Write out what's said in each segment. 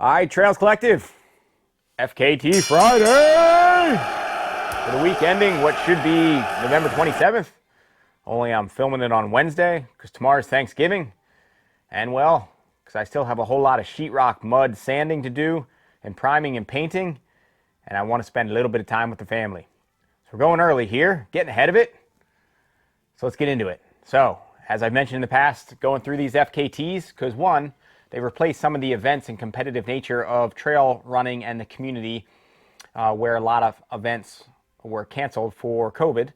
All right, Trails Collective, FKT Friday for the week ending what should be November 27th. Only I'm filming it on Wednesday because tomorrow's Thanksgiving. And well, because I still have a whole lot of sheetrock mud sanding to do and priming and painting. And I want to spend a little bit of time with the family. So we're going early here, getting ahead of it. So let's get into it. So, as I've mentioned in the past, going through these FKTs, because one, they replace some of the events and competitive nature of trail running and the community where a lot of events were canceled for COVID.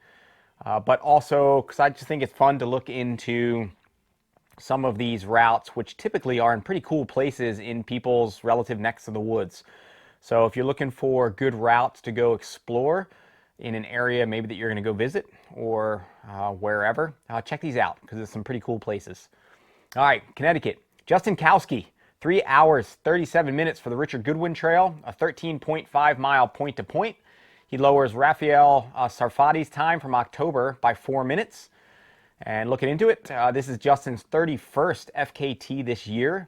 But also, because I just think it's fun to look into some of these routes, which typically are in pretty cool places in people's relative necks of the woods. So if you're looking for good routes to go explore in an area maybe that you're going to go visit or wherever, check these out because there's some pretty cool places. All right, Connecticut. Justin Kousky, 3 hours, 37 minutes for the Richard Goodwin Trail, a 13.5 mile point-to-point. He lowers Raphael Sarfati's time from October by 4 minutes. And looking into it, this is Justin's 31st FKT this year.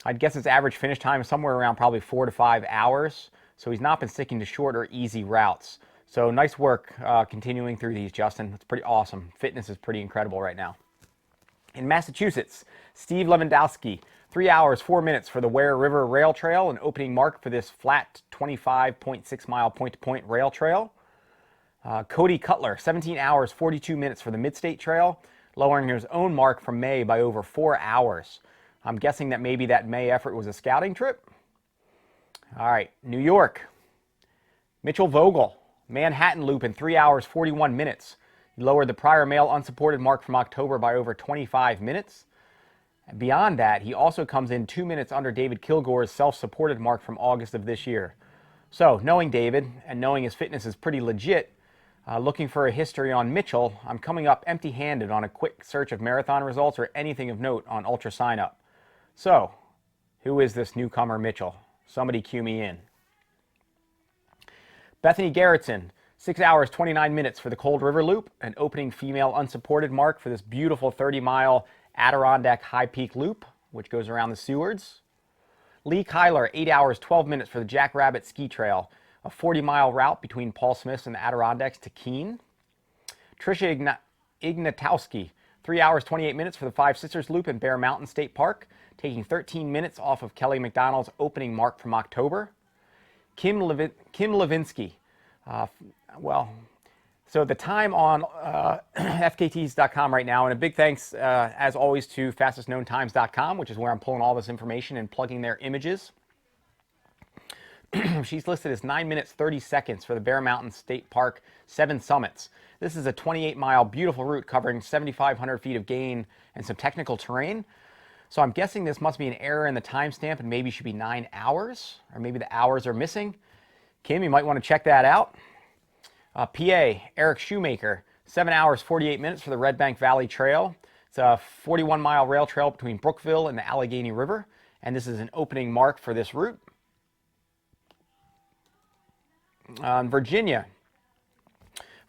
I'd guess his average finish time is somewhere around probably 4 to 5 hours. So he's not been sticking to short or easy routes. So nice work continuing through these, Justin. It's pretty awesome. Fitness is pretty incredible right now. In Massachusetts, Steve Levandosky, 3 hours, 4 minutes for the Ware River Rail Trail, an opening mark for this flat 25.6 mile point-to-point rail trail. Cody Cutler, 17 hours, 42 minutes for the Midstate Trail, lowering his own mark from May by over 4 hours. I'm guessing that maybe that May effort was a scouting trip. All right, New York. Mitchell Vogel, Manhattan Loop in 3 hours, 41 minutes. He lowered the prior Male Unsupported mark from October by over 25 minutes. And beyond that, he also comes in 2 minutes under David Kilgore's self-supported mark from August of this year. So, knowing David and knowing his fitness is pretty legit, looking for a history on Mitchell, I'm coming up empty-handed on a quick search of marathon results or anything of note on UltraSignUp. So, who is this newcomer Mitchell? Somebody cue me in. Bethany Garrettson, 6 hours, 29 minutes for the Cold River Loop, an opening female unsupported mark for this beautiful 30-mile Adirondack High Peak Loop, which goes around the Sewards. Lee Kyler, 8 hours, 12 minutes for the Jackrabbit Ski Trail, a 40-mile route between Paul Smiths and the Adirondacks to Keene. Tricia Ignatowski, 3 hours, 28 minutes for the Five Sisters Loop in Bear Mountain State Park, taking 13 minutes off of Kelly McDonald's opening mark from October. Kim Levinsky, so the time on FKTs.com right now, and a big thanks, as always, to fastestknowntimes.com, which is where I'm pulling all this information and plugging their images. She's listed as 9 minutes, 30 seconds for the Bear Mountain State Park 7 Summits. This is a 28-mile beautiful route covering 7,500 feet of gain and some technical terrain. So I'm guessing this must be an error in the timestamp and maybe should be 9 hours, or maybe the hours are missing. Kim, you might want to check that out. PA, Eric Shoemaker, 7 hours, 48 minutes for the Redbank Valley Trail. It's a 41-mile rail trail between Brookville and the Allegheny River, and this is an opening mark for this route. Virginia,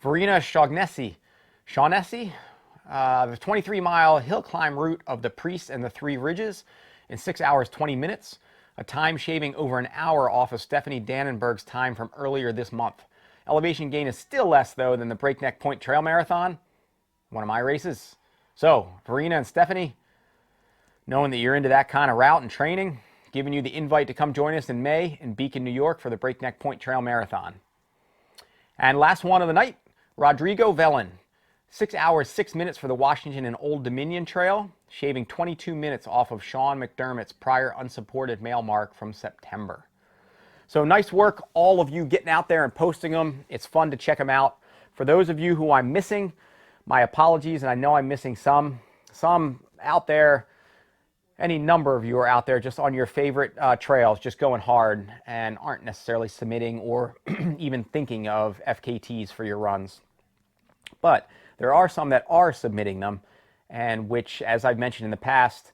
Verena Shaughnessy, the 23-mile hill climb route of the Priest and the Three Ridges in 6 hours, 20 minutes, a time shaving over an hour off of Stephanie Dannenberg's time from earlier this month. Elevation gain is still less, though, than the Breakneck Point Trail Marathon, one of my races. So, Verena and Stephanie, knowing that you're into that kind of route and training, giving you the invite to come join us in May in Beacon, New York for the Breakneck Point Trail Marathon. And last one of the night, Rodrigo Velen, 6 hours, 6 minutes for the Washington and Old Dominion Trail, shaving 22 minutes off of Sean McDermott's prior unsupported male mark from September. So nice work, all of you getting out there and posting them. It's fun to check them out. For those of you who I'm missing, my apologies, and I know I'm missing some out there. Any number of you are out there just on your favorite trails, just going hard and aren't necessarily submitting or even thinking of FKTs for your runs. But there are some that are submitting them, and which, as I've mentioned in the past,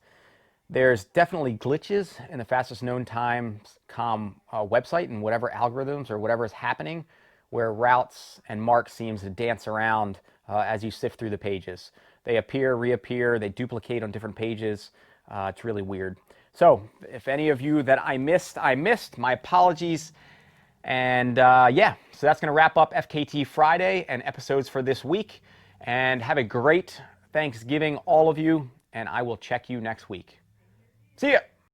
there's definitely glitches in the fastestknowntimes.com website and whatever algorithms or whatever is happening where routes and marks seems to dance around as you sift through the pages. They appear, reappear, they duplicate on different pages. It's really weird. So if any of you that I missed, my apologies. And yeah, so that's going to wrap up FKT Friday and episodes for this week. And have a great Thanksgiving, all of you, and I will check you next week. See ya!